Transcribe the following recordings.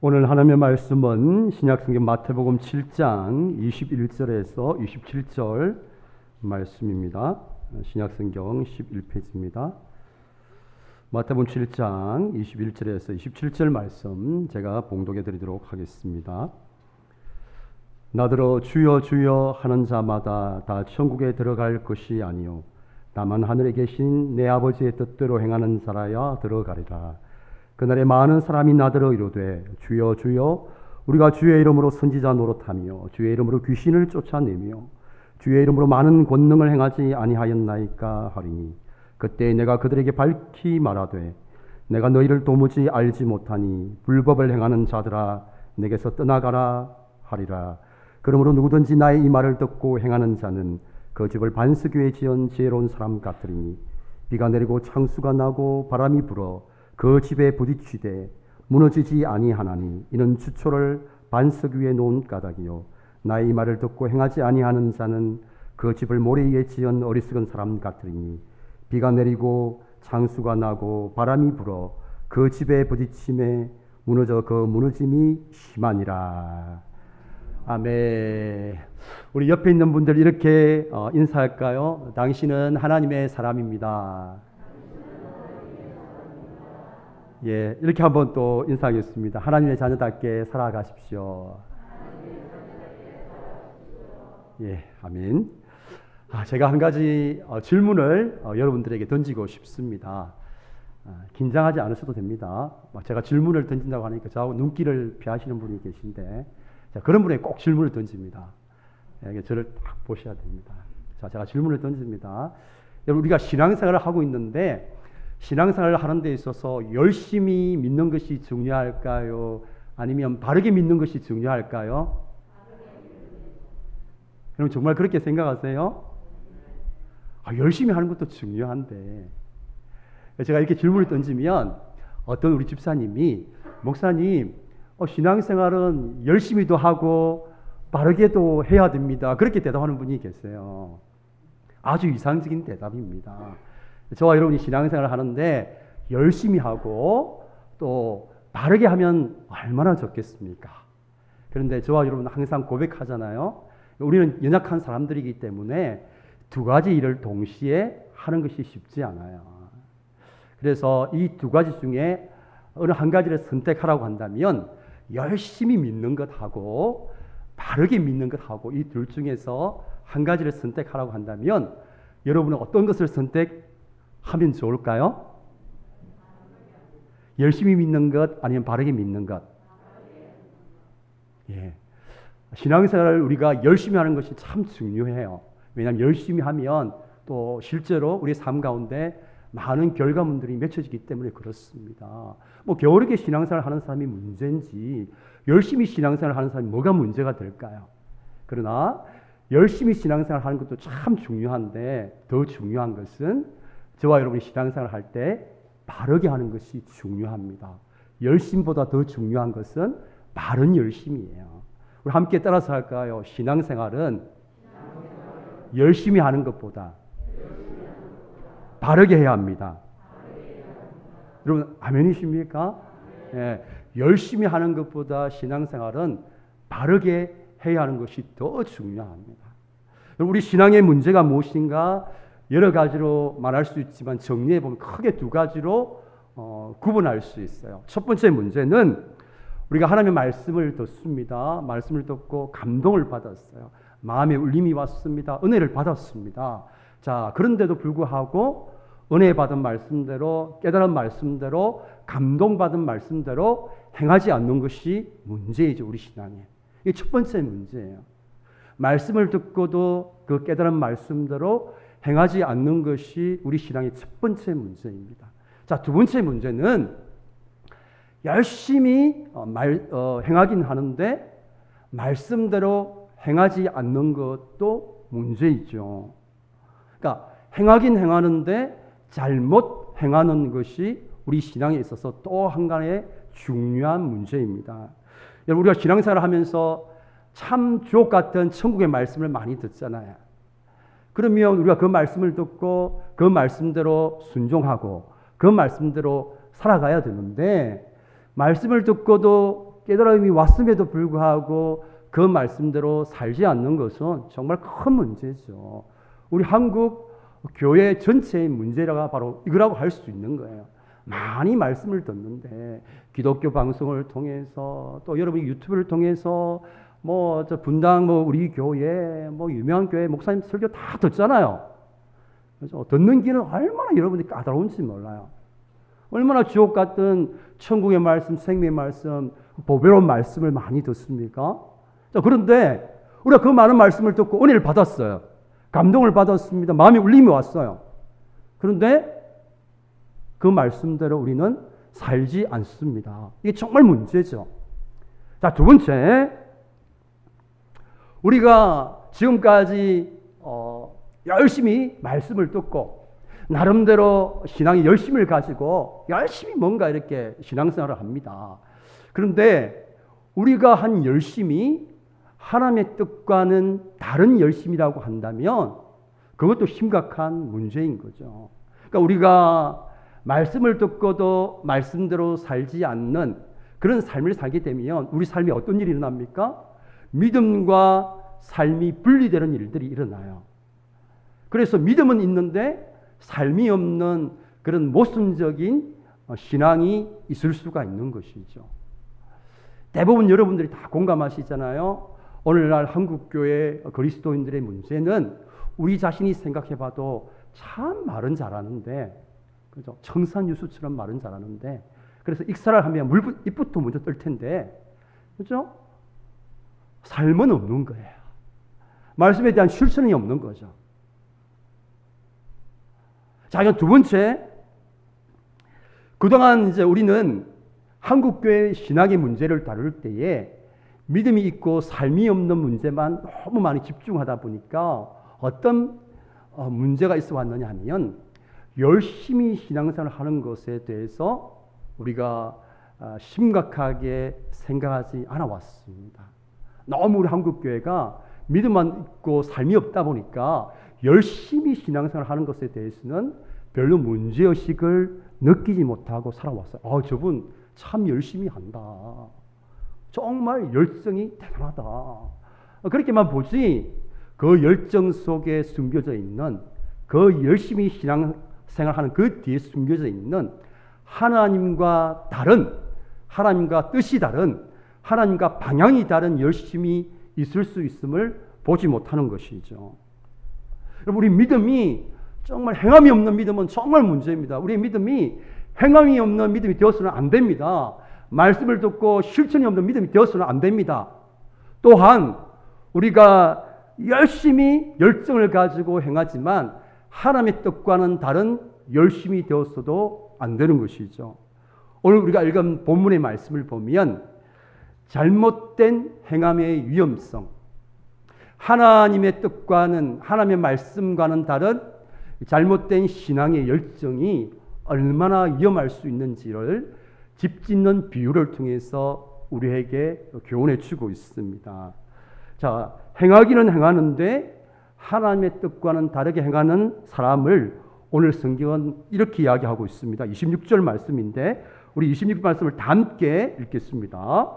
오늘 하나님의 말씀은 신약성경 마태복음 7장 21절에서 27절 말씀입니다. 신약성경 11페이지입니다. 마태복음 7장 21절에서 27절 말씀 제가 봉독해 드리도록 하겠습니다. 나더러 주여 주여 하는 자마다 다 천국에 들어갈 것이 아니요 다만 하늘에 계신 내 아버지의 뜻대로 행하는 자라야 들어가리라. 그날에 많은 사람이 나더러 이르되 주여 주여 우리가 주의 이름으로 선지자 노릇하며 주의 이름으로 귀신을 쫓아내며 주의 이름으로 많은 권능을 행하지 아니하였나이까 하리니 그때 내가 그들에게 밝히 말하되 내가 너희를 도무지 알지 못하니 불법을 행하는 자들아 내게서 떠나가라 하리라. 그러므로 누구든지 나의 이 말을 듣고 행하는 자는 그 집을 반석 위에 지은 지혜로운 사람 같으리니 비가 내리고 창수가 나고 바람이 불어 그 집에 부딪히되 무너지지 아니하나니 이는 주초를 반석 위에 놓은 까닭이요 나의 이 말을 듣고 행하지 아니하는 자는 그 집을 모래 위에 지은 어리석은 사람 같으리니 비가 내리고 창수가 나고 바람이 불어 그 집에 부딪힘에 무너져 그 무너짐이 심하니라. 아멘. 우리 옆에 있는 분들 이렇게 인사할까요? 당신은 하나님의 사람입니다. 예, 이렇게 한번 또 인사하겠습니다. 하나님의 자녀답게 살아가십시오. 예, 아멘. 제가 한 가지 질문을 여러분들에게 던지고 싶습니다. 긴장하지 않으셔도 됩니다. 제가 질문을 던진다고 하니까 저하고 눈길을 피하시는 분이 계신데 그런 분에게 꼭 질문을 던집니다. 저를 딱 보셔야 됩니다. 자, 제가 질문을 던집니다. 여러분, 우리가 신앙생활을 하고 있는데 신앙생활을 하는 데 있어서 열심히 믿는 것이 중요할까요? 아니면 바르게 믿는 것이 중요할까요? 여러분 정말 그렇게 생각하세요? 열심히 하는 것도 중요한데 제가 이렇게 질문을 던지면 어떤 우리 집사님이 목사님 신앙생활은 열심히도 하고 바르게도 해야 됩니다. 그렇게 대답하는 분이 계세요. 아주 이상적인 대답입니다. 저와 여러분이 신앙생활을 하는데 열심히 하고 또 바르게 하면 얼마나 좋겠습니까? 그런데 저와 여러분은 항상 고백하잖아요. 우리는 연약한 사람들이기 때문에 두 가지 일을 동시에 하는 것이 쉽지 않아요. 그래서 이 두 가지 중에 어느 한 가지를 선택하라고 한다면 열심히 믿는 것하고 바르게 믿는 것하고 이 둘 중에서 한 가지를 선택하라고 한다면 여러분은 어떤 것을 선택하면 좋을까요? 열심히 믿는 것 아니면 바르게 믿는 것? 예. 신앙생활을 우리가 열심히 하는 것이 참 중요해요. 왜냐하면 열심히 하면 또 실제로 우리 삶 가운데 많은 결과물들이 맺혀지기 때문에 그렇습니다. 게으르게 신앙생활을 하는 사람이 문제인지 열심히 신앙생활을 하는 사람이 뭐가 문제가 될까요? 그러나 열심히 신앙생활을 하는 것도 참 중요한데 더 중요한 것은 저와 여러분이 신앙생활을 할 때 바르게 하는 것이 중요합니다. 열심보다 더 중요한 것은 바른 열심이에요. 우리 함께 따라서 할까요? 신앙생활은 열심히 하는 것보다 바르게 해야 합니다. 여러분 아멘이십니까? 예, 열심히 하는 것보다 신앙생활은 바르게 해야 하는 것이 더 중요합니다. 우리 신앙의 문제가 무엇인가 여러 가지로 말할 수 있지만 정리해 보면 크게 두 가지로 구분할 수 있어요. 첫 번째 문제는 우리가 하나님의 말씀을 듣습니다. 말씀을 듣고 감동을 받았어요. 마음에 울림이 왔습니다. 은혜를 받았습니다. 자, 그런데도 불구하고 은혜 받은 말씀대로 깨달은 말씀대로 감동받은 말씀대로 행하지 않는 것이 문제이죠. 우리 신앙에. 이게 첫 번째 문제예요. 말씀을 듣고도 그 깨달은 말씀대로 행하지 않는 것이 우리 신앙의 첫 번째 문제입니다. 자, 두 번째 문제는 열심히 행하긴 하는데 말씀대로 행하지 않는 것도 문제이죠. 그러니까 행하긴 행하는데 잘못 행하는 것이 우리 신앙에 있어서 또 한 가지의 중요한 문제입니다. 여러분 우리가 신앙생활을 하면서 참 주옥 같은 천국의 말씀을 많이 듣잖아요. 그러면 우리가 그 말씀을 듣고 그 말씀대로 순종하고 그 말씀대로 살아가야 되는데 말씀을 듣고도 깨달음이 왔음에도 불구하고 그 말씀대로 살지 않는 것은 정말 큰 문제죠. 우리 한국 교회 전체의 문제가 바로 이거라고 할 수 있는 거예요. 많이 말씀을 듣는데 기독교 방송을 통해서 또 여러분이 유튜브를 통해서 뭐 저 분당 뭐 우리 교회 뭐 유명한 교회 목사님 설교 다 듣잖아요. 그래서 듣는 길은 얼마나 여러분이 까다로운지 몰라요. 얼마나 지옥 같은 천국의 말씀, 생명의 말씀, 보배로운 말씀을 많이 듣습니까? 자, 그런데 우리가 그 많은 말씀을 듣고 은혜를 받았어요. 감동을 받았습니다. 마음이 울림이 왔어요. 그런데 그 말씀대로 우리는 살지 않습니다. 이게 정말 문제죠. 자, 두 번째, 우리가 지금까지 열심히 말씀을 듣고 나름대로 신앙의 열심을 가지고 열심히 뭔가 이렇게 신앙생활을 합니다. 그런데 우리가 한 열심이 하나님의 뜻과는 다른 열심이라고 한다면 그것도 심각한 문제인 거죠. 그러니까 우리가 말씀을 듣고도 말씀대로 살지 않는 그런 삶을 살게 되면 우리 삶에 어떤 일이 일어납니까? 믿음과 삶이 분리되는 일들이 일어나요. 그래서 믿음은 있는데 삶이 없는 그런 모순적인 신앙이 있을 수가 있는 것이죠. 대부분 여러분들이 다 공감하시잖아요. 오늘날 한국교회 그리스도인들의 문제는 우리 자신이 생각해봐도 참 말은 잘하는데, 그죠? 청산유수처럼 말은 잘하는데, 그래서 익사를 하면 입부터 먼저 뜰 텐데, 그죠? 삶은 없는 거예요. 말씀에 대한 실천이 없는 거죠. 자, 이건 두 번째. 그동안 이제 우리는 한국교회 신학의 문제를 다룰 때에 믿음이 있고 삶이 없는 문제만 너무 많이 집중하다 보니까 어떤 문제가 있어 왔느냐 하면 열심히 신앙생활을 하는 것에 대해서 우리가 심각하게 생각하지 않아 왔습니다. 너무 우리 한국교회가 믿음만 있고 삶이 없다 보니까 열심히 신앙생활을 하는 것에 대해서는 별로 문제의식을 느끼지 못하고 살아왔어요. 저분 참 열심히 한다. 정말 열정이 대단하다. 그렇게만 보지 그 열정 속에 숨겨져 있는, 그 열심히 신앙생활하는 그 뒤에 숨겨져 있는 하나님과 다른, 하나님과 뜻이 다른, 하나님과 방향이 다른 열심이 있을 수 있음을 보지 못하는 것이죠. 여러분, 우리 믿음이 정말 행함이 없는 믿음은 정말 문제입니다. 우리의 믿음이 행함이 없는 믿음이 되어서는 안 됩니다. 말씀을 듣고 실천이 없는 믿음이 되어서는 안 됩니다. 또한 우리가 열심히 열정을 가지고 행하지만 하나님의 뜻과는 다른 열심이 되었어도 안 되는 것이죠. 오늘 우리가 읽은 본문의 말씀을 보면 잘못된 행함의 위험성, 하나님의 뜻과는, 하나님의 말씀과는 다른 잘못된 신앙의 열정이 얼마나 위험할 수 있는지를 집 짓는 비유를 통해서 우리에게 교훈해 주고 있습니다. 자, 행하기는 행하는데 하나님의 뜻과는 다르게 행하는 사람을 오늘 성경은 이렇게 이야기하고 있습니다. 26절 말씀인데 우리 26절 말씀을 다 함께 읽겠습니다.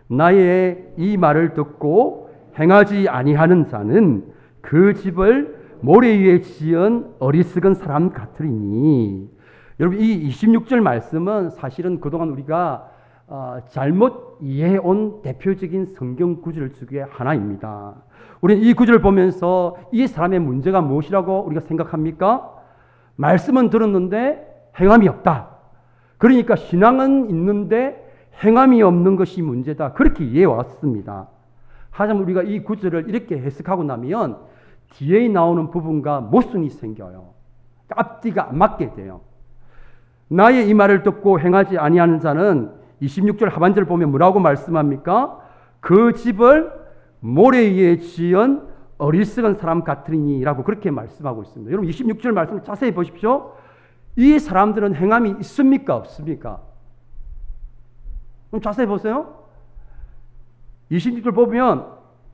나의 이 말을 듣고 행하지 아니하는 자는 그 집을 모래 위에 지은 어리석은 사람 같으리니. 여러분, 이 26절 말씀은 사실은 그동안 우리가 잘못 이해해온 대표적인 성경 구절 중에 하나입니다. 우리는 이 구절을 보면서 이 사람의 문제가 무엇이라고 우리가 생각합니까? 말씀은 들었는데 행함이 없다. 그러니까 신앙은 있는데 행함이 없는 것이 문제다. 그렇게 이해해 왔습니다. 하지만 우리가 이 구절을 이렇게 해석하고 나면 뒤에 나오는 부분과 모순이 생겨요. 앞뒤가 안 맞게 돼요. 나의 이 말을 듣고 행하지 아니하는 자는 26절 하반절을 보면 뭐라고 말씀합니까? 그 집을 모래 위에 지은 어리석은 사람 같으니 라고 그렇게 말씀하고 있습니다. 여러분 26절 말씀을 자세히 보십시오. 이 사람들은 행함이 있습니까? 없습니까? 그럼 자세히 보세요. 26절 보면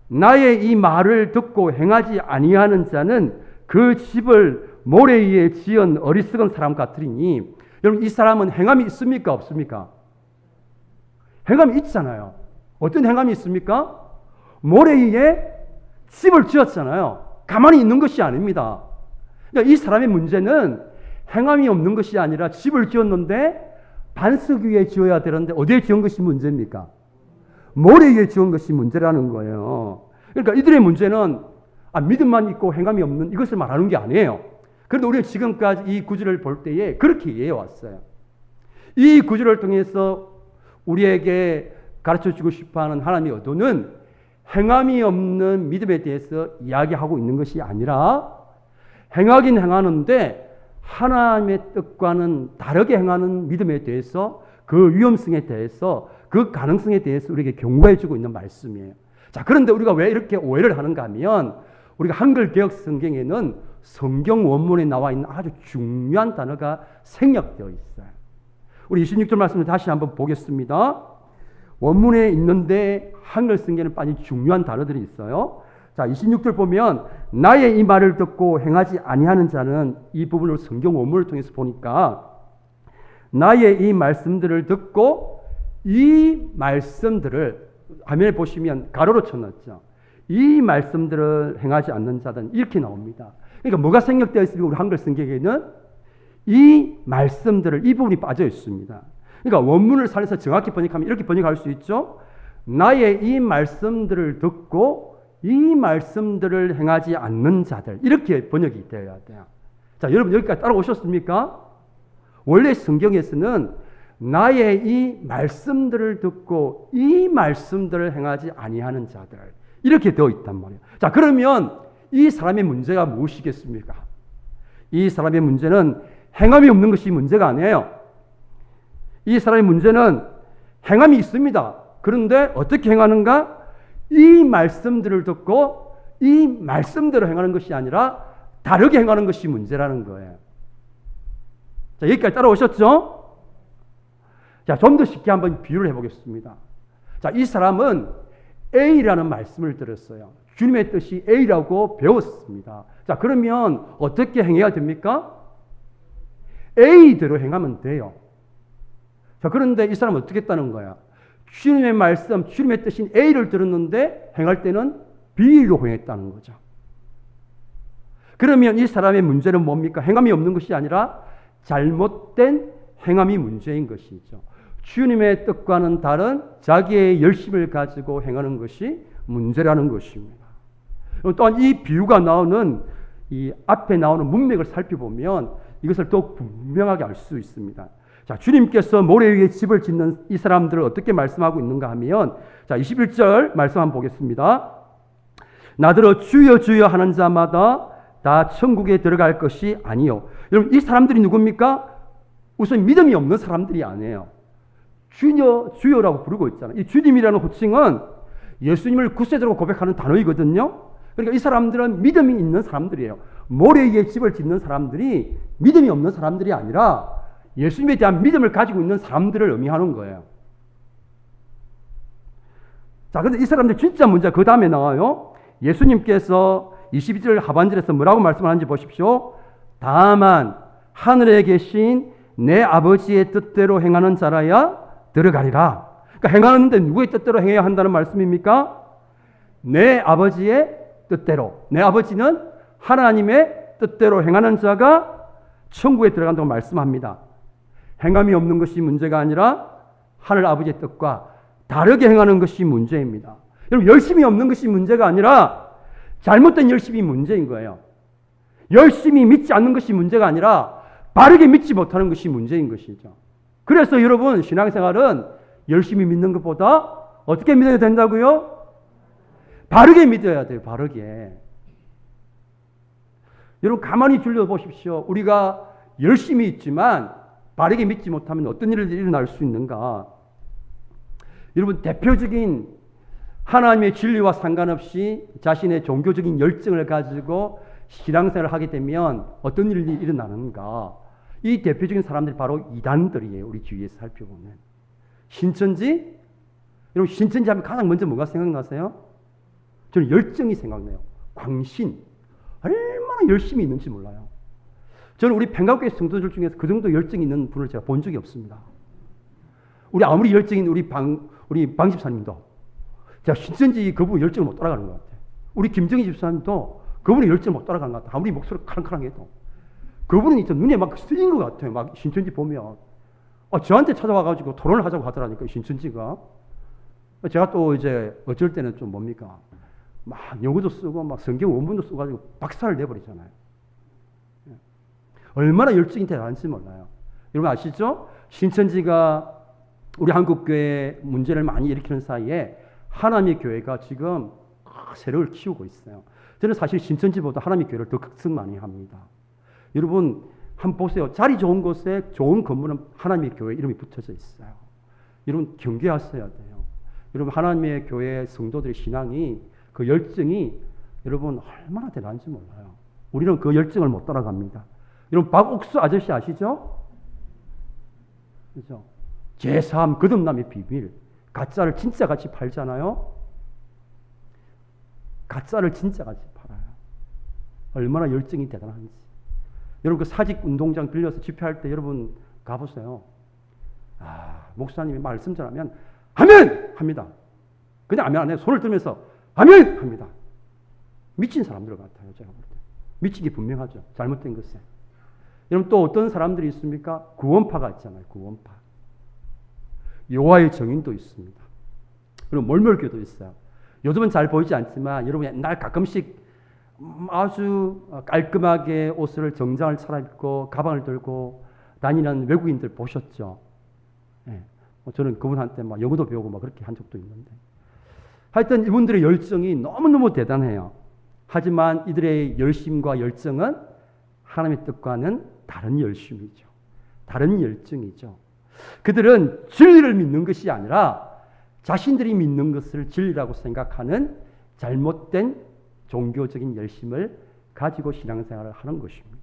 나의 이 말을 듣고 행하지 아니하는 자는 그 집을 모래 위에 지은 어리석은 사람 같으니. 여러분 이 사람은 행함이 있습니까? 없습니까? 행함이 있잖아요. 어떤 행함이 있습니까? 모래 위에 집을 지었잖아요. 가만히 있는 것이 아닙니다. 그러니까 이 사람의 문제는 행함이 없는 것이 아니라 집을 지었는데 반석 위에 지어야 되는데 어디에 지은 것이 문제입니까? 모래 위에 지은 것이 문제라는 거예요. 그러니까 이들의 문제는 믿음만 있고 행함이 없는 이것을 말하는 게 아니에요. 그런데 우리는 지금까지 이 구절을 볼 때에 그렇게 이해해 왔어요. 이 구절을 통해서 우리에게 가르쳐주고 싶어하는 하나님의 의도는 행함이 없는 믿음에 대해서 이야기하고 있는 것이 아니라 행하긴 행하는데 하나님의 뜻과는 다르게 행하는 믿음에 대해서 그 위험성에 대해서 그 가능성에 대해서 우리에게 경고해 주고 있는 말씀이에요. 자, 그런데 우리가 왜 이렇게 오해를 하는가 하면 우리가 한글 개혁 성경에는 성경 원문에 나와 있는 아주 중요한 단어가 생략되어 있어요. 우리 26절 말씀을 다시 한번 보겠습니다. 원문에 있는데 한글 성경에는 빠진 중요한 단어들이 있어요. 자, 26절 보면 나의 이 말을 듣고 행하지 아니하는 자는 이 부분을 성경 원문을 통해서 보니까 나의 이 말씀들을 듣고 이 말씀들을 화면에 보시면 가로로 쳐놨죠. 이 말씀들을 행하지 않는 자들은 이렇게 나옵니다. 그러니까 뭐가 생략되어 있습니까? 우리 한글 성경에는 이 말씀들을 이 부분이 빠져 있습니다. 그러니까 원문을 살려서 정확히 번역하면 이렇게 번역할 수 있죠. 나의 이 말씀들을 듣고 이 말씀들을 행하지 않는 자들 이렇게 번역이 되어야 돼요. 자, 여러분 여기까지 따라오셨습니까? 원래 성경에서는 나의 이 말씀들을 듣고 이 말씀들을 행하지 아니하는 자들 이렇게 되어 있단 말이에요. 자, 그러면 이 사람의 문제가 무엇이겠습니까? 이 사람의 문제는 행함이 없는 것이 문제가 아니에요. 이 사람의 문제는 행함이 있습니다. 그런데 어떻게 행하는가? 이 말씀들을 듣고 이 말씀대로 행하는 것이 아니라 다르게 행하는 것이 문제라는 거예요. 자, 여기까지 따라오셨죠? 자, 좀 더 쉽게 한번 비유를 해보겠습니다. 자, 이 사람은 A라는 말씀을 들었어요. 주님의 뜻이 A라고 배웠습니다. 자, 그러면 어떻게 행해야 됩니까? A대로 행하면 돼요. 자, 그런데 이 사람은 어떻게 했다는 거야? 주님의 말씀, 주님의 뜻인 A를 들었는데 행할 때는 B로 행했다는 거죠. 그러면 이 사람의 문제는 뭡니까? 행함이 없는 것이 아니라 잘못된 행함이 문제인 것이죠. 주님의 뜻과는 다른 자기의 열심을 가지고 행하는 것이 문제라는 것입니다. 또한 이 비유가 나오는 이 앞에 나오는 문맥을 살펴보면 이것을 더욱 분명하게 알 수 있습니다. 자, 주님께서 모래 위에 집을 짓는 이 사람들을 어떻게 말씀하고 있는가 하면 자, 21절 말씀 한번 보겠습니다. 나더러 주여 주여 하는 자마다 다 천국에 들어갈 것이 아니요. 여러분 이 사람들이 누굽니까? 우선 믿음이 없는 사람들이 아니에요. 주여 주여라고 부르고 있잖아요. 이 주님이라는 호칭은 예수님을 구세주로 고백하는 단어이거든요. 그러니까 이 사람들은 믿음이 있는 사람들이에요. 모래 위에 집을 짓는 사람들이 믿음이 없는 사람들이 아니라 예수님에 대한 믿음을 가지고 있는 사람들을 의미하는 거예요. 자, 근데 이 사람들 진짜 문제가 그 다음에 나와요. 예수님께서 22절 하반절에서 뭐라고 말씀하는지 보십시오. 다만 하늘에 계신 내 아버지의 뜻대로 행하는 자라야 들어가리라. 그러니까 행하는데 누구의 뜻대로 행해야 한다는 말씀입니까? 내 아버지의 뜻대로. 내 아버지는 하나님의 뜻대로 행하는 자가 천국에 들어간다고 말씀합니다. 행함이 없는 것이 문제가 아니라 하늘 아버지의 뜻과 다르게 행하는 것이 문제입니다. 여러분 열심이 없는 것이 문제가 아니라 잘못된 열심이 문제인 거예요. 열심히 믿지 않는 것이 문제가 아니라 바르게 믿지 못하는 것이 문제인 것이죠. 그래서 여러분 신앙생활은 열심히 믿는 것보다 어떻게 믿어야 된다고요? 바르게 믿어야 돼요. 바르게. 여러분 가만히 둘러보십시오. 우리가 열심히 있지만 바르게 믿지 못하면 어떤 일이 일어날 수 있는가? 여러분 대표적인 하나님의 진리와 상관없이 자신의 종교적인 열정을 가지고 신앙생활을 하게 되면 어떤 일이 일어나는가? 이 대표적인 사람들이 바로 이단들이에요. 우리 주위에서 살펴보면. 신천지? 여러분 신천지 하면 가장 먼저 뭐가 생각나세요? 저는 열정이 생각나요. 광신. 얼마나 열심히 있는지 몰라요. 저는 우리 평강교회 성도들 중에서 그 정도 열정이 있는 분을 제가 본 적이 없습니다. 우리 아무리 열정인 우리 방 집사님도 제가 신천지 그분 열정을 못 따라가는 것 같아요. 우리 김정희 집사님도 그분의 열정을 못 따라가는 것 같아요. 아무리 목소리가 카랑카랑해도. 그분은 진짜 눈에 막 쓰인 것 같아요. 막 신천지 보면. 저한테 찾아와가지고 토론을 하자고 하더라니까, 신천지가. 제가 또 이제 어쩔 때는 좀 뭡니까? 막 영어도 쓰고 막 성경 원문도 써가지고 박살을 내버리잖아요. 얼마나 열정이 대단한지 몰라요. 여러분 아시죠? 신천지가 우리 한국교회 문제를 많이 일으키는 사이에 하나님의 교회가 지금 세력을 키우고 있어요. 저는 사실 신천지보다 하나님의 교회를 더 극성 많이 합니다. 여러분 한번 보세요. 자리 좋은 곳에 좋은 건물은 하나님의 교회 이름이 붙어져 있어요. 여러분 경계하셔야 돼요. 여러분 하나님의 교회 성도들의 신앙이 그 열정이 여러분 얼마나 대단한지 몰라요. 우리는 그 열정을 못 따라갑니다. 여러분 박옥수 아저씨 아시죠? 그죠? 제3 거듭남의 비밀. 가짜를 진짜같이 팔잖아요. 가짜를 진짜같이 팔아요. 얼마나 열정이 대단한지. 여러분 그 사직 운동장 빌려서 집회할 때 여러분 가보세요. 목사님이 말씀 전하면 아멘! 합니다. 그냥 아멘 안 해요. 손을 들면서 아멘! 합니다. 미친 사람들 같아요. 제가 볼 때. 미치기 분명하죠. 잘못된 것에. 여러분 또 어떤 사람들이 있습니까? 구원파가 있잖아요. 구원파. 여호와의 정인도 있습니다. 그리고 몰몰교도 있어요. 요즘은 잘 보이지 않지만 여러분 옛날 가끔씩 아주 깔끔하게 옷을 정장을 차려입고 가방을 들고 다니는 외국인들 보셨죠? 네. 저는 그분한테 막 영어도 배우고 막 그렇게 한 적도 있는데 하여튼 이분들의 열정이 너무너무 대단해요. 하지만 이들의 열심과 열정은 하나님의 뜻과는 다른 열심이죠. 다른 열정이죠. 그들은 진리를 믿는 것이 아니라 자신들이 믿는 것을 진리라고 생각하는 잘못된 종교적인 열심을 가지고 신앙생활을 하는 것입니다.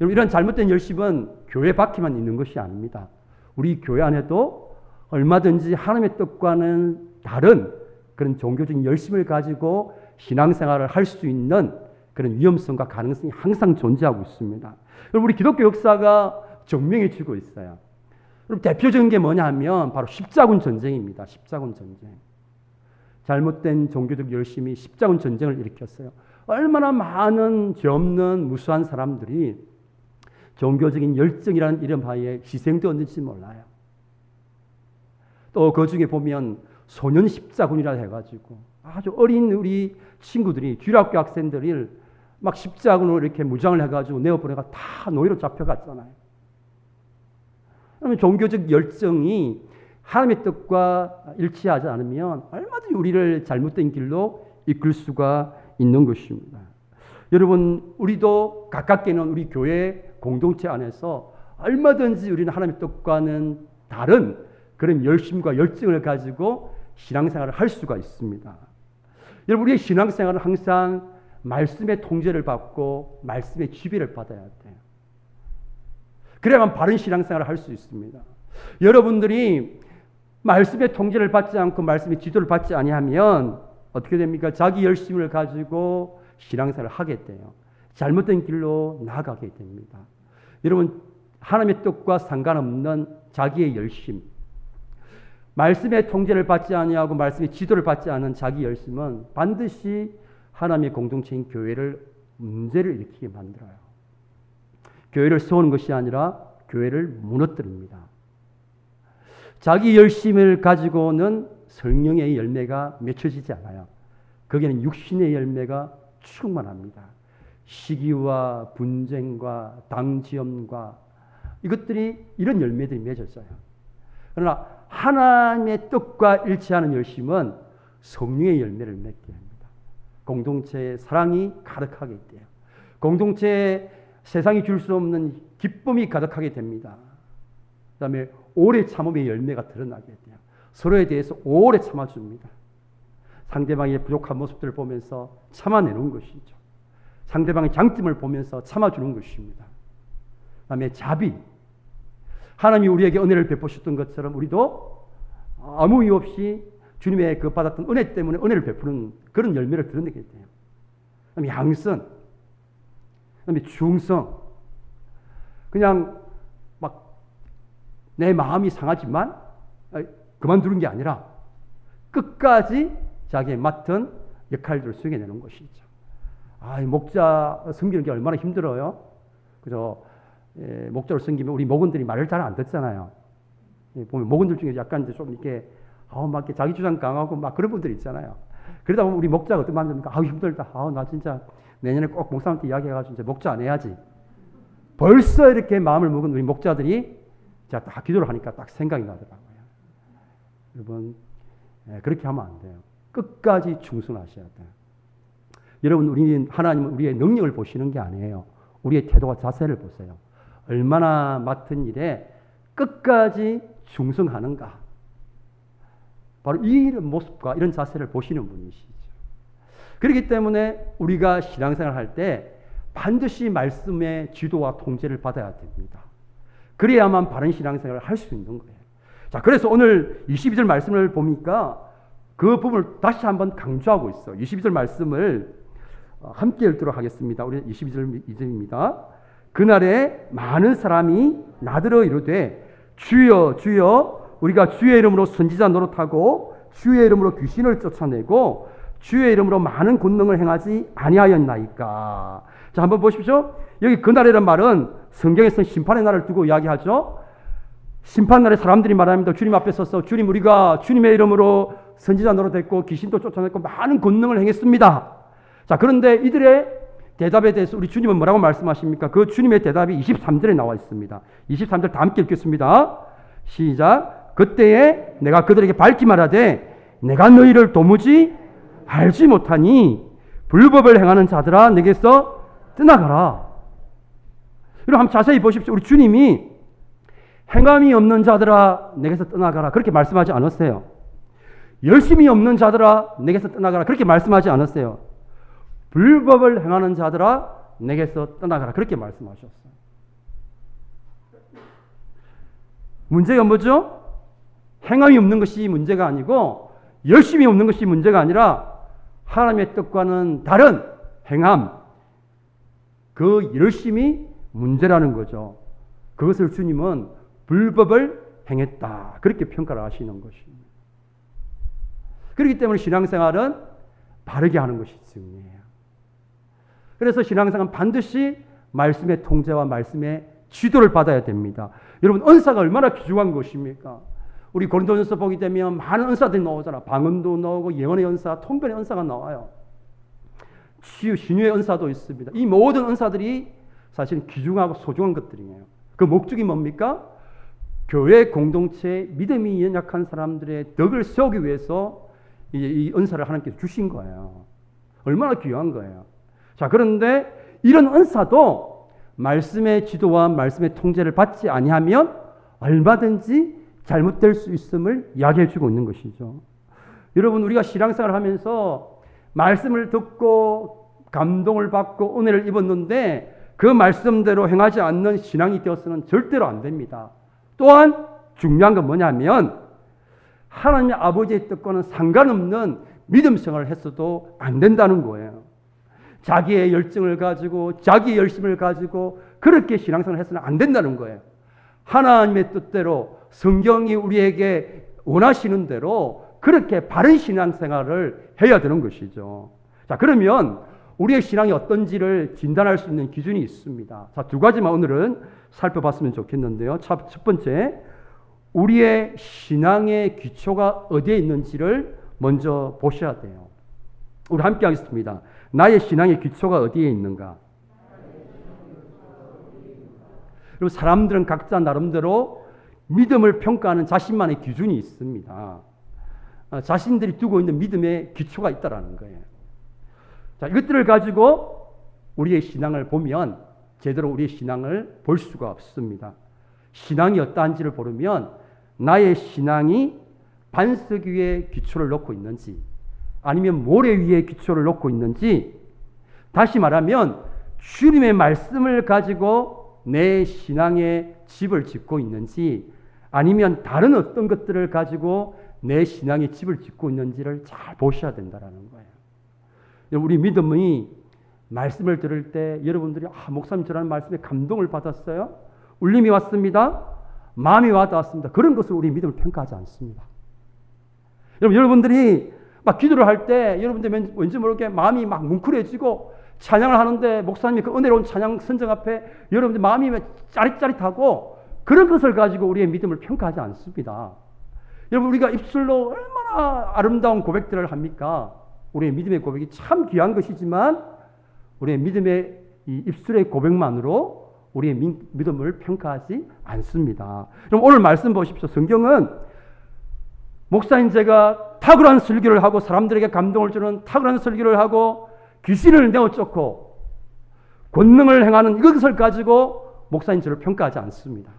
여러분 이런 잘못된 열심은 교회 밖에만 있는 것이 아닙니다. 우리 교회 안에도 얼마든지 하나님의 뜻과는 다른 그런 종교적인 열심을 가지고 신앙생활을 할 수 있는 그런 위험성과 가능성이 항상 존재하고 있습니다. 여러분 우리 기독교 역사가 증명해주고 있어요. 여러분 대표적인 게 뭐냐 하면 바로 십자군 전쟁입니다. 십자군 전쟁. 잘못된 종교적 열심이 십자군 전쟁을 일으켰어요. 얼마나 많은 죄 없는 무수한 사람들이 종교적인 열정이라는 이름 하에 희생되었는지 몰라요. 또 그 중에 보면 소년 십자군이라 해가지고 아주 어린 우리 친구들이 주일학교 학생들을 막 십자군으로 이렇게 무장을 해가지고 내어보내가 다 노예로 잡혀갔잖아요. 그러면 종교적 열정이 하나님의 뜻과 일치하지 않으면 얼마든지 우리를 잘못된 길로 이끌 수가 있는 것입니다. 여러분 우리도 가깝게는 우리 교회 공동체 안에서 얼마든지 우리는 하나님의 뜻과는 다른 그런 열심과 열정을 가지고 신앙생활을 할 수가 있습니다. 여러분 우리의 신앙생활은 항상 말씀의 통제를 받고 말씀의 지배를 받아야 돼요. 그래야만 바른 신앙생활을 할 수 있습니다. 여러분들이 말씀의 통제를 받지 않고 말씀의 지도를 받지 아니하면 어떻게 됩니까? 자기 열심을 가지고 신앙생활을 하게 돼요. 잘못된 길로 나아가게 됩니다. 여러분 하나님의 뜻과 상관없는 자기의 열심, 말씀의 통제를 받지 아니하고 말씀의 지도를 받지 않은 자기 열심은 반드시 하나님의 공동체인 교회를 문제를 일으키게 만들어요. 교회를 세우는 것이 아니라 교회를 무너뜨립니다. 자기 열심을 가지고는 성령의 열매가 맺혀지지 않아요. 거기에는 육신의 열매가 충만합니다. 시기와 분쟁과 당지엄과 이것들이 이런 열매들이 맺어져요. 그러나 하나님의 뜻과 일치하는 열심은 성령의 열매를 맺게 합니다. 공동체의 사랑이 가득하게 돼요. 공동체에 세상이 줄 수 없는 기쁨이 가득하게 됩니다. 그 다음에 오래 참음의 열매가 드러나게 돼요. 서로에 대해서 오래 참아줍니다. 상대방의 부족한 모습들을 보면서 참아내는 것이죠. 상대방의 장점을 보면서 참아주는 것입니다. 그 다음에 자비. 하나님이 우리에게 은혜를 베푸셨던 것처럼 우리도 아무 이유 없이 주님의 그 받았던 은혜 때문에 은혜를 베푸는 그런 열매를 드러내게 돼요. 그 다음에 양선. 그 다음에 중성. 그냥 막 내 마음이 상하지만 그만두는 게 아니라 끝까지 자기의 맡은 역할들을 수행해내는 것이죠. 이 목자 섬기는 게 얼마나 힘들어요. 그죠? 목자로 섬기면 우리 목원들이 말을 잘 안 듣잖아요. 보면 목원들 중에 약간 이제 좀 이렇게 막 이렇게 자기 주장 강하고 막 그런 분들 있잖아요. 그러다 보면 우리 목자가 어떤 마음입니까? 힘들다. 나 진짜 내년에 꼭 목사한테 이야기해가지고 이제 목자 안 해야지. 벌써 이렇게 마음을 먹은 우리 목자들이 제가 딱 기도를 하니까 딱 생각이 나더라고요. 여러분, 그렇게 하면 안 돼요. 끝까지 충성하셔야 돼요. 여러분, 하나님은 우리의 능력을 보시는 게 아니에요. 우리의 태도와 자세를 보세요. 얼마나 맡은 일에 끝까지 충성하는가. 바로 이런 모습과 이런 자세를 보시는 분이시죠. 그렇기 때문에 우리가 신앙생활을 할 때 반드시 말씀의 지도와 통제를 받아야 됩니다. 그래야만 바른 신앙생활을 할 수 있는 거예요. 자, 그래서 오늘 22절 말씀을 보니까 그 부분을 다시 한번 강조하고 있어요. 22절 말씀을 함께 읽도록 하겠습니다. 우리 22절 2절입니다. 그날에 많은 사람이 나더러 이르되 주여 주여 우리가 주의 이름으로 선지자 노릇하고 주의 이름으로 귀신을 쫓아내고 주의 이름으로 많은 권능을 행하지 아니하였나이까. 자, 한번 보십시오. 여기 그날이라는 말은 성경에서는 심판의 날을 두고 이야기하죠. 심판날에 사람들이 말합니다. 주님 앞에 서서 주님, 우리가 주님의 이름으로 선지자 노릇했고 귀신도 쫓아냈고 많은 권능을 행했습니다. 자, 그런데 이들의 대답에 대해서 우리 주님은 뭐라고 말씀하십니까? 그 주님의 대답이 23절에 나와 있습니다. 23절 다 함께 읽겠습니다. 시작. 그때에 내가 그들에게 밝히 말하되 내가 너희를 도무지 알지 못하니 불법을 행하는 자들아 내게서 떠나가라. 여러분 한번 자세히 보십시오. 우리 주님이 행함이 없는 자들아 내게서 떠나가라 그렇게 말씀하지 않았어요. 열심히 없는 자들아 내게서 떠나가라 그렇게 말씀하지 않았어요. 불법을 행하는 자들아 내게서 떠나가라 그렇게 말씀하셨어요. 문제가 뭐죠? 행함이 없는 것이 문제가 아니고 열심히 없는 것이 문제가 아니라 하나님의 뜻과는 다른 행함, 그 열심이 문제라는 거죠. 그것을 주님은 불법을 행했다 그렇게 평가를 하시는 것입니다. 그렇기 때문에 신앙생활은 바르게 하는 것이 중요해요. 그래서 신앙생활은 반드시 말씀의 통제와 말씀의 지도를 받아야 됩니다. 여러분 은사가 얼마나 귀중한 것입니까? 우리 고린도전서 보게 되면 많은 은사들이 나오잖아. 방언도 나오고 예언의 은사, 통변의 은사가 나와요. 치유, 신유의 은사도 있습니다. 이 모든 은사들이 사실 귀중하고 소중한 것들이에요. 그 목적이 뭡니까? 교회 공동체에 믿음이 연약한 사람들의 덕을 세우기 위해서 이 은사를 하나님께서 주신 거예요. 얼마나 귀한 거예요. 자, 그런데 이런 은사도 말씀의 지도와 말씀의 통제를 받지 아니하면 얼마든지 잘못될 수 있음을 이야기해 주고 있는 것이죠. 여러분 우리가 신앙생활을 하면서 말씀을 듣고 감동을 받고 은혜를 입었는데 그 말씀대로 행하지 않는 신앙이 되어서는 절대로 안 됩니다. 또한 중요한 건 뭐냐면 하나님 아버지의 뜻과는 상관없는 믿음 생활을 했어도 안 된다는 거예요. 자기의 열정을 가지고 자기의 열심을 가지고 그렇게 신앙생활을 해서는 안 된다는 거예요. 하나님의 뜻대로 성경이 우리에게 원하시는 대로 그렇게 바른 신앙생활을 해야 되는 것이죠. 자, 그러면 우리의 신앙이 어떤지를 진단할 수 있는 기준이 있습니다. 자, 두 가지만 오늘은 살펴봤으면 좋겠는데요. 첫 번째, 우리의 신앙의 기초가 어디에 있는지를 먼저 보셔야 돼요. 우리 함께 하겠습니다. 나의 신앙의 기초가 어디에 있는가? 그리고 사람들은 각자 나름대로 믿음을 평가하는 자신만의 기준이 있습니다. 자신들이 두고 있는 믿음의 기초가 있다라는 거예요. 자, 이것들을 가지고 우리의 신앙을 보면 제대로 우리의 신앙을 볼 수가 없습니다. 신앙이 어떠한지를 보려면 나의 신앙이 반석 위에 기초를 놓고 있는지 아니면 모래 위에 기초를 놓고 있는지, 다시 말하면 주님의 말씀을 가지고 내 신앙의 집을 짓고 있는지 아니면 다른 어떤 것들을 가지고 내 신앙의 집을 짓고 있는지를 잘 보셔야 된다는 거예요. 우리 믿음이 말씀을 들을 때 여러분들이 목사님 저라는 말씀에 감동을 받았어요. 울림이 왔습니다. 마음이 와닿았습니다. 그런 것을 우리 믿음을 평가하지 않습니다. 여러분들이 막 기도를 할 때 여러분들 왠지 모르게 마음이 막 뭉클해지고 찬양을 하는데 목사님이 그 은혜로운 찬양 선정 앞에 여러분들 마음이 짜릿짜릿하고 그런 것을 가지고 우리의 믿음을 평가하지 않습니다. 여러분 우리가 입술로 얼마나 아름다운 고백들을 합니까? 우리의 믿음의 고백이 참 귀한 것이지만 우리의 믿음의 이 입술의 고백만으로 우리의 믿음을 평가하지 않습니다. 그럼 오늘 말씀 보십시오. 성경은 목사인 제가 탁월한 설교를 하고 사람들에게 감동을 주는 탁월한 설교를 하고 귀신을 내어쫓고 권능을 행하는 이것을 가지고 목사인 저를 평가하지 않습니다.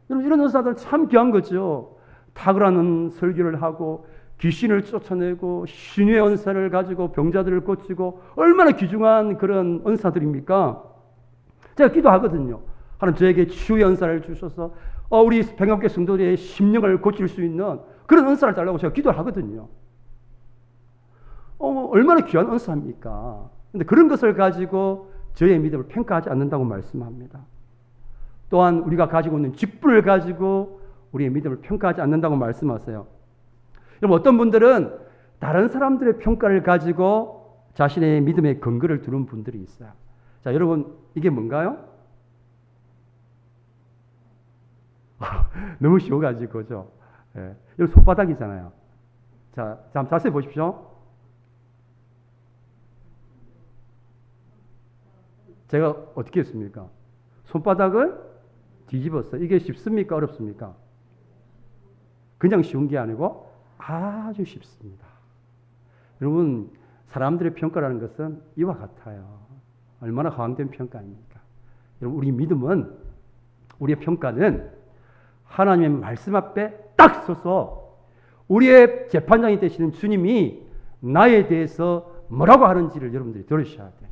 여러분 이런 은사들은 참 귀한 거죠. 탁월한 설교를 하고 귀신을 쫓아내고 신유의 은사를 가지고 병자들을 고치고 얼마나 귀중한 그런 은사들입니까? 제가 기도하거든요. 하나님 저에게 치유의 은사를 주셔서 우리 백합교 성도들의 심령을 고칠 수 있는 그런 은사를 달라고 제가 기도를 하거든요. 얼마나 귀한 은사입니까? 그런데 그런 것을 가지고 저의 믿음을 평가하지 않는다고 말씀합니다. 또한 우리가 가지고 있는 직분을 가지고 우리의 믿음을 평가하지 않는다고 말씀하세요. 여러분 어떤 분들은 다른 사람들의 평가를 가지고 자신의 믿음의 근거를 두는 분들이 있어요. 자, 여러분 이게 뭔가요? 너무 쉬워가지고 그죠? 예. 여러분 손바닥이잖아요. 자, 한번 자세히 보십시오. 제가 어떻게 했습니까? 손바닥을 뒤집었어요. 이게 쉽습니까? 어렵습니까? 그냥 쉬운 게 아니고 아주 쉽습니다. 여러분 사람들의 평가라는 것은 이와 같아요. 얼마나 허황된 평가입니까? 여러분 우리 믿음은 우리의 평가는 하나님의 말씀 앞에 딱 서서 우리의 재판장이 되시는 주님이 나에 대해서 뭐라고 하는지를 여러분들이 들으셔야 돼요.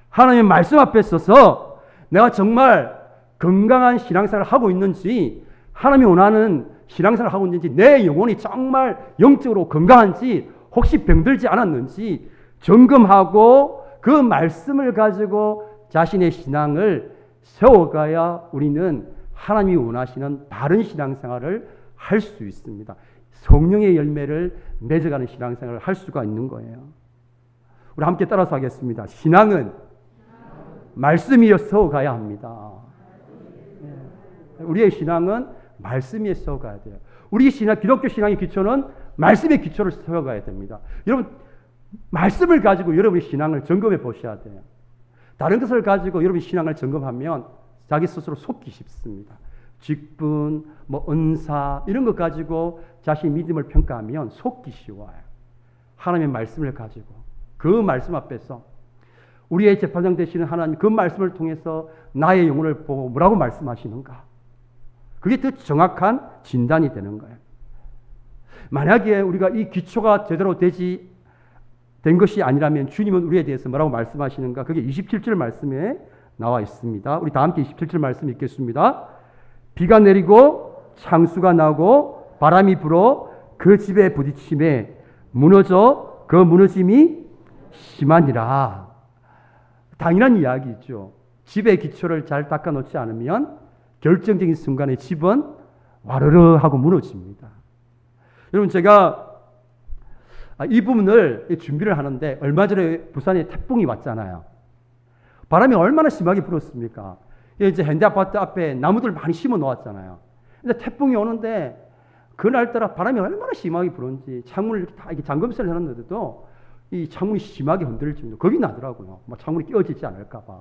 하나님의 말씀 앞에 서서 내가 정말 건강한 신앙생활을 하고 있는지 하나님이 원하는 신앙생활을 하고 있는지 내 영혼이 정말 영적으로 건강한지 혹시 병들지 않았는지 점검하고 그 말씀을 가지고 자신의 신앙을 세워가야 우리는 하나님이 원하시는 바른 신앙생활을 할 수 있습니다. 성령의 열매를 맺어가는 신앙생활을 할 수가 있는 거예요. 우리 함께 따라서 하겠습니다. 신앙은 말씀 위에 세워가야 합니다. 우리의 신앙은 말씀 위에 세워가야 돼요. 우리 신앙, 기독교 신앙의 기초는 말씀의 기초를 세워가야 됩니다. 여러분 말씀을 가지고 여러분의 신앙을 점검해 보셔야 돼요. 다른 것을 가지고 여러분의 신앙을 점검하면 자기 스스로 속기 쉽습니다. 직분, 은사 이런 것 가지고 자신의 믿음을 평가하면 속기 쉬워요. 하나님의 말씀을 가지고 그 말씀 앞에서 우리의 재판장 되시는 하나님 그 말씀을 통해서 나의 영혼을 보고 뭐라고 말씀하시는가? 그게 더 정확한 진단이 되는 거예요. 만약에 우리가 이 기초가 제대로 된 것이 아니라면 주님은 우리에 대해서 뭐라고 말씀하시는가? 그게 27절 말씀에 나와 있습니다. 우리 다 함께 27절 말씀 읽겠습니다. 비가 내리고 창수가 나고 바람이 불어 그 집에 부딪힘에 무너져 그 무너짐이 심하니라. 당연한 이야기죠. 집의 기초를 잘 닦아놓지 않으면 결정적인 순간에 집은 와르르 하고 무너집니다. 여러분 제가 이 부분을 준비를 하는데 얼마 전에 부산에 태풍이 왔잖아요. 바람이 얼마나 심하게 불었습니까? 이제 현대아파트 앞에 나무들 많이 심어 놓았잖아요. 근데 태풍이 오는데 그날따라 바람이 얼마나 심하게 불었는지 창문을 다 이렇게 잠금쇠를 해놨는데도 이 창문이 심하게 흔들릴 정도로 겁이 나더라고요. 막 창문이 끼어지지 않을까봐.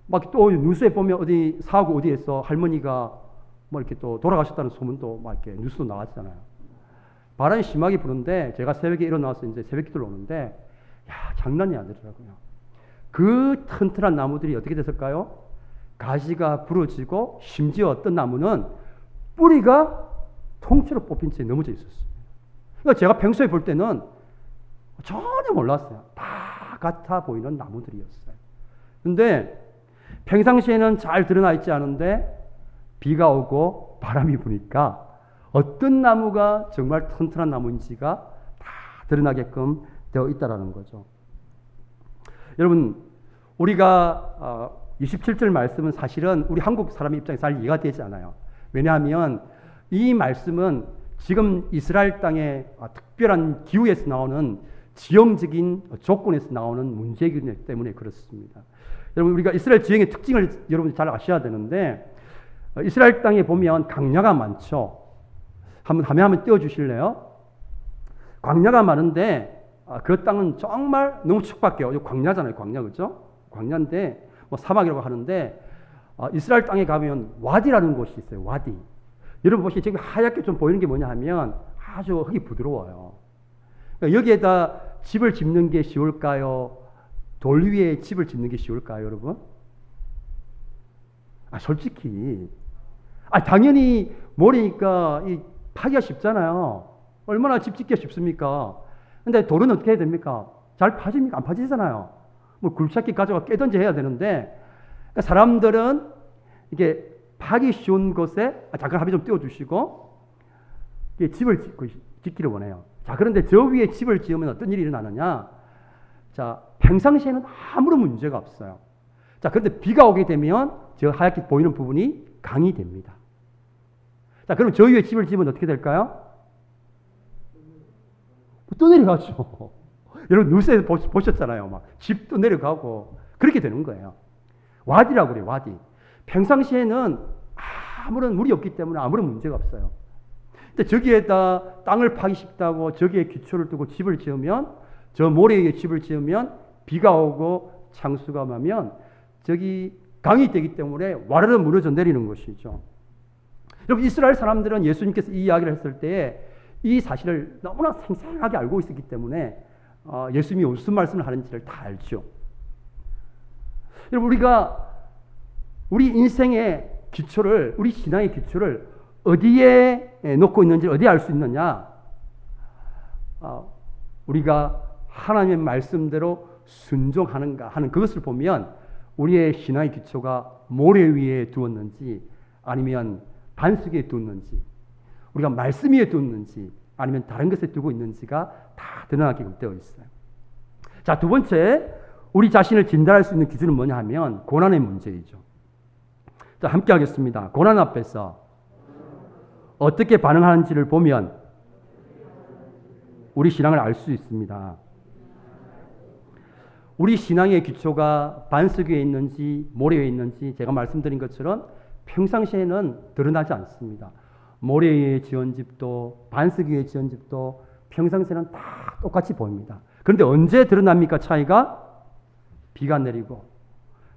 막 또 뉴스에 보면 어디 사고 어디에서 할머니가 뭐 이렇게 또 돌아가셨다는 소문도 막 이렇게 뉴스도 나왔잖아요. 바람이 심하게 부는데 제가 새벽에 일어나서 이제 새벽 기도를 오는데 장난이 아니더라고요. 그 튼튼한 나무들이 어떻게 됐을까요? 가지가 부러지고 심지어 어떤 나무는 뿌리가 통째로 뽑힌 채 넘어져 있었어요. 그러니까 제가 평소에 볼 때는 전혀 몰랐어요. 다 같아 보이는 나무들이었어요. 그런데 평상시에는 잘 드러나 있지 않은데 비가 오고 바람이 부니까 어떤 나무가 정말 튼튼한 나무인지가 다 드러나게끔 되어 있다는 거죠. 여러분 우리가 27절 말씀은 사실은 우리 한국 사람 입장에서 잘 이해가 되지 않아요. 왜냐하면 이 말씀은 지금 이스라엘 땅의 특별한 기후에서 나오는 지형적인 조건에서 나오는 문제이기 때문에 그렇습니다. 여러분, 우리가 이스라엘 지형의 특징을 여러분 잘 아셔야 되는데, 이스라엘 땅에 보면 광야가 많죠. 한번 띄워주실래요? 광야가 많은데 그 땅은 정말 너무 척박해요. 광야잖아요, 광야, 그죠? 광야인데 뭐 사막이라고 하는데, 이스라엘 땅에 가면 와디라는 곳이 있어요. 와디. 여러분 보시면 지금 하얗게 좀 보이는 게 뭐냐 하면 아주 흙이 부드러워요. 그러니까 여기에다 집을 짓는 게 쉬울까요? 돌 위에 집을 짓는 게 쉬울까요, 여러분? 솔직히 당연히 모래니까 파기가 쉽잖아요. 얼마나 집 짓기가 쉽습니까? 근데 돌은 어떻게 해야 됩니까? 잘 파집니까? 안 파지잖아요. 뭐 굴착기 가져가 깨든지 해야 되는데, 그러니까 사람들은 이게 파기 쉬운 곳에, 잠깐 합의 좀 띄워주시고, 집을 짓기를 원해요. 자, 그런데 저 위에 집을 지으면 어떤 일이 일어나느냐? 자, 평상시에는 아무런 문제가 없어요. 자, 그런데 비가 오게 되면 저 하얗게 보이는 부분이 강이 됩니다. 자, 그럼 저 위에 집을 지으면 어떻게 될까요? 떠내려가죠. 여러분 뉴스에서 보셨잖아요. 막 집도 내려가고 그렇게 되는 거예요. 와디라고 그래요. 와디. 평상시에는 아무런 물이 없기 때문에 아무런 문제가 없어요. 근데 저기에다 땅을 파기 쉽다고 저기에 기초를 두고 집을 지으면, 저 모래 위에 집을 지으면 비가 오고 창수가 나면 저기 강이 되기 때문에 와르르 무너져 내리는 것이죠. 여러분, 이스라엘 사람들은 예수님께서 이 이야기를 했을 때에 이 사실을 너무나 생생하게 알고 있었기 때문에 예수님이 무슨 말씀을 하는지를 다 알죠. 여러분, 우리가 우리 인생의 기초를, 우리 신앙의 기초를 어디에 놓고 있는지 어디에 알 수 있느냐? 우리가 하나님의 말씀대로 순종하는가 하는 그것을 보면 우리의 신앙의 기초가 모래 위에 두었는지 아니면 반석에 두었는지, 우리가 말씀 위에 두었는지 아니면 다른 것에 두고 있는지가 다 드러나게끔 되어 있어요. 자, 두 번째, 우리 자신을 진단할 수 있는 기준은 뭐냐 하면 고난의 문제이죠. 자, 함께 하겠습니다. 고난 앞에서 어떻게 반응하는지를 보면 우리 신앙을 알 수 있습니다. 우리 신앙의 기초가 반석 위에 있는지 모래 위에 있는지 제가 말씀드린 것처럼 평상시에는 드러나지 않습니다. 모래 위에 지은 집도 반석 위에 지은 집도 평상시에는 다 똑같이 보입니다. 그런데 언제 드러납니까? 차이가? 비가 내리고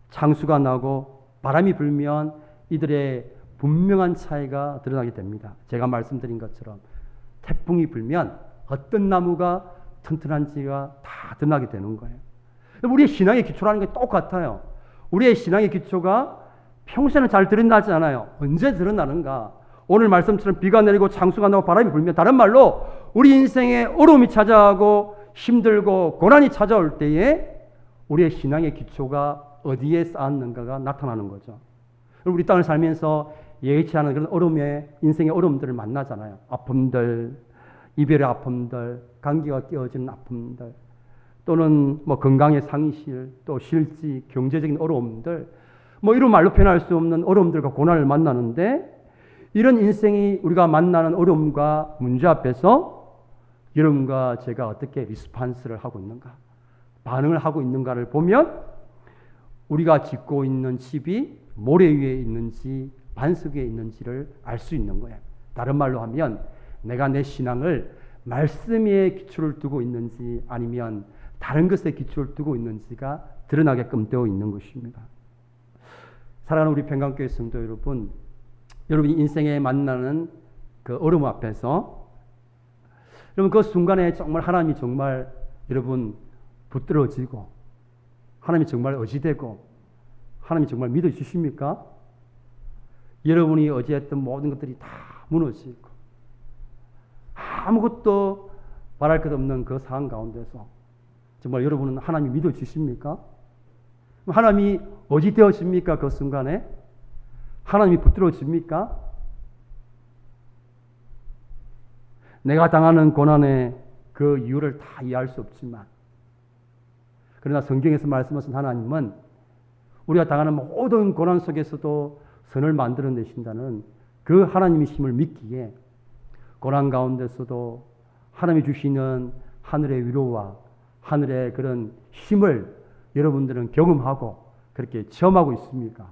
창수가 나고 바람이 불면 이들의 분명한 차이가 드러나게 됩니다. 제가 말씀드린 것처럼 태풍이 불면 어떤 나무가 튼튼한지가 다 드러나게 되는 거예요. 우리의 신앙의 기초라는 게 똑같아요. 우리의 신앙의 기초가 평소에는 잘 드러나지 않아요. 언제 드러나는가? 오늘 말씀처럼 비가 내리고 창수가 나고 바람이 불면, 다른 말로 우리 인생에 어려움이 찾아오고 힘들고 고난이 찾아올 때에 우리의 신앙의 기초가 어디에 쌓았는가가 나타나는 거죠. 우리 땅을 살면서 예기치 않은 그런 어려움의, 인생의 어려움들을 만나잖아요. 아픔들, 이별의 아픔들, 감기가 끼어지는 아픔들, 또는 뭐 건강의 상실, 또 실직, 경제적인 어려움들, 뭐 이런 말로 표현할 수 없는 어려움들과 고난을 만나는데, 이런 인생이 우리가 만나는 어려움과 문제 앞에서 여러분과 제가 어떻게 리스판스를 하고 있는가, 반응을 하고 있는가를 보면 우리가 짓고 있는 집이 모래 위에 있는지 반석 위에 있는지를 알 수 있는 거예요. 다른 말로 하면 내가 내 신앙을 말씀 위에 기초를 두고 있는지 아니면 다른 것에 기초를 두고 있는지가 드러나게끔 되어 있는 것입니다. 사랑하는 우리 평강교회 성도 여러분, 여러분이 인생에 만나는 그 어려움 앞에서 여러분 그 순간에 정말 하나님이 정말 여러분 붙들어지고 하나님이 정말 의지되고 하나님이 정말 믿어주십니까? 여러분이 의지했던 모든 것들이 다 무너지고 아무것도 바랄 것 없는 그 상황 가운데서 정말 여러분은 하나님 믿어주십니까? 하나님이 의지되어집니까? 그 순간에? 하나님이 붙들어집니까? 내가 당하는 고난의 그 이유를 다 이해할 수 없지만, 그러나 성경에서 말씀하신 하나님은 우리가 당하는 모든 고난 속에서도 선을 만들어내신다는 그 하나님이심을 믿기에 고난 가운데서도 하나님이 주시는 하늘의 위로와 하늘의 그런 힘을 여러분들은 경험하고 그렇게 체험하고 있습니까?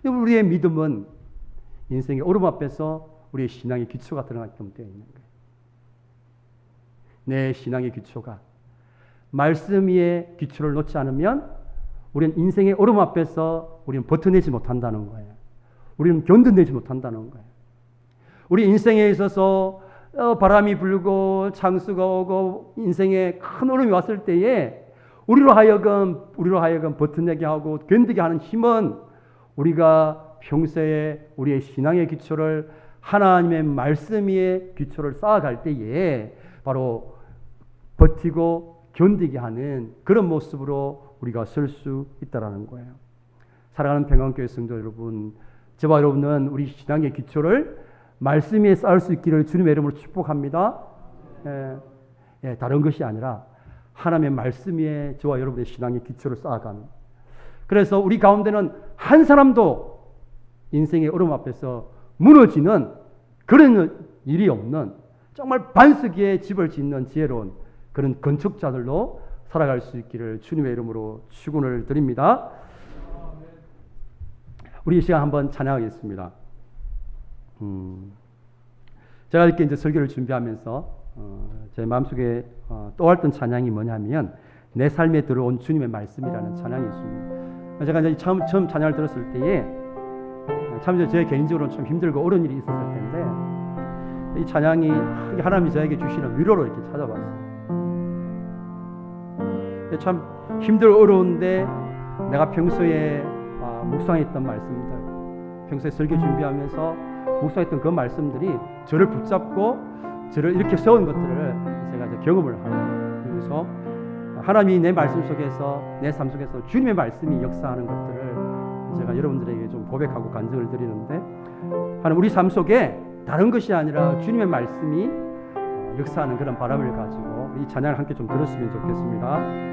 우리의 믿음은 인생의 오름 앞에서 우리의 신앙의 기초가 들어가게끔 되어 있는 거예요. 내 신앙의 기초가 말씀 위에 기초를 놓지 않으면 우리는 인생의 오름 앞에서 우리는 버텨내지 못한다는 거예요. 우리는 견뎌내지 못한다는 거예요. 우리 인생에 있어서 바람이 불고 창수가 오고 인생에 큰 어려움이 왔을 때에 우리로 하여금 버텨내게 하고 견디게 하는 힘은 우리가 평소에 우리의 신앙의 기초를 하나님의 말씀 위에 기초를 쌓아갈 때에 바로 버티고 견디게 하는 그런 모습으로 우리가 설 수 있다라는 거예요. 사랑하는 평안교회 성도 여러분, 저와 여러분은 우리 신앙의 기초를 말씀 위에 쌓을 수 있기를 주님의 이름으로 축복합니다. 다른 것이 아니라 하나님의 말씀 위에 저와 여러분의 신앙의 기초를 쌓아가는. 그래서 우리 가운데는 한 사람도 인생의 어려움 앞에서 무너지는 그런 일이 없는 정말 반석 위에 집을 짓는 지혜로운 그런 건축자들로 살아갈 수 있기를 주님의 이름으로 축원을 드립니다. 우리 이 시간 한번 찬양하겠습니다. 제가 이렇게 이제 설교를 준비하면서 제 마음속에 떠올랐던 찬양이 뭐냐면 내 삶에 들어온 주님의 말씀이라는 찬양이 있습니다. 제가 이제 처음 찬양을 들었을 때에 참 제 개인적으로는 좀 힘들고 어려운 일이 있었을 텐데 이 찬양이 하나님이 저에게 주시는 위로로 이렇게 찾아왔어요. 참 힘들고 어려운데 내가 평소에 묵상했던 말씀들, 평소에 설교 준비하면서 묵상했던 그 말씀들이 저를 붙잡고 저를 이렇게 세운 것들을 제가 이제 경험을 하고, 그래서 하나님이 내 말씀 속에서 내 삶 속에서 주님의 말씀이 역사하는 것들을 제가 여러분들에게 좀 고백하고 간증을 드리는데, 하나님 우리 삶 속에 다른 것이 아니라 주님의 말씀이 역사하는 그런 바람을 가지고 이 찬양을 함께 좀 들었으면 좋겠습니다.